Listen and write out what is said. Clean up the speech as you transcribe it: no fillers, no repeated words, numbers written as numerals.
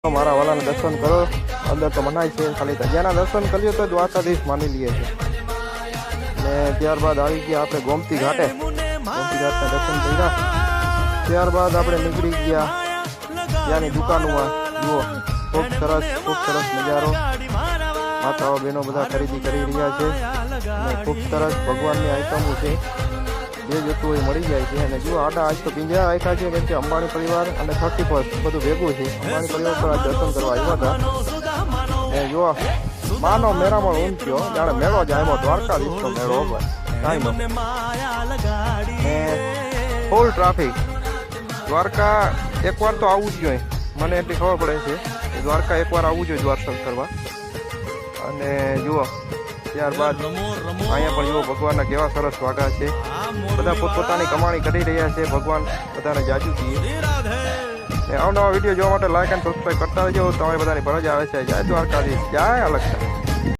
મારા વાલાને દર્શન કરો. અંદર તો મનાય છે, ખાલી ધજાના દર્શન કરીએ તો દ્વારકાધીશ માની લઈએ છે. ને ત્યારબાદ આવી ગયા આપણે ગોમતી ઘાટે. ગોમતી ઘાટના દર્શન કર્યા. ત્યારબાદ આપણે નીકળી ગયા ત્યાંની દુકાનોમાં. જુઓ ખૂબ સરસ નજારો. માતાઓ બહેનો બધા ખરીદી કરી રહ્યા છે અને ખૂબ સરસ ભગવાનની આઈટમો છે. જે જોતું હોય મળી જાય છે. અને જુઓ આટા આજ તો પિંજરા રાખ્યા છે, કેમ કે અંબાણી પરિવાર અને 31 બધું ભેગું છે. અંબાણી પરિવાર પર આજ દર્શન કરવા આવ્યા હતા. એ જુઓ માનો મેરામણ ઊંચ્યો જાણે મેળો જ આવ્યો. દ્વારકાધીશનો મેળો કાંઈ ને ફૂલ ટ્રાફિક. દ્વારકા એકવાર તો આવવું જ જોઈએ. મને એટલી ખબર પડે છે કે દ્વારકા એકવાર આવવું જોઈએ દર્શન કરવા. અને જુઓ ત્યારબાદ અહીંયા પણ જુઓ ભગવાનના કેવા સરસ વાઘા છે. બધા પોતપોતાની કમાણી કરી રહ્યા છે. ભગવાન બધાને જાજુ કીએ. અવનવા વિડીયો જોવા માટે લાઈક અને સબસ્ક્રાઈબ કરતા રહેજો. તમારી બધાની ફરજ આવે છે. જય દ્વારકાધીશ, જય અલગ.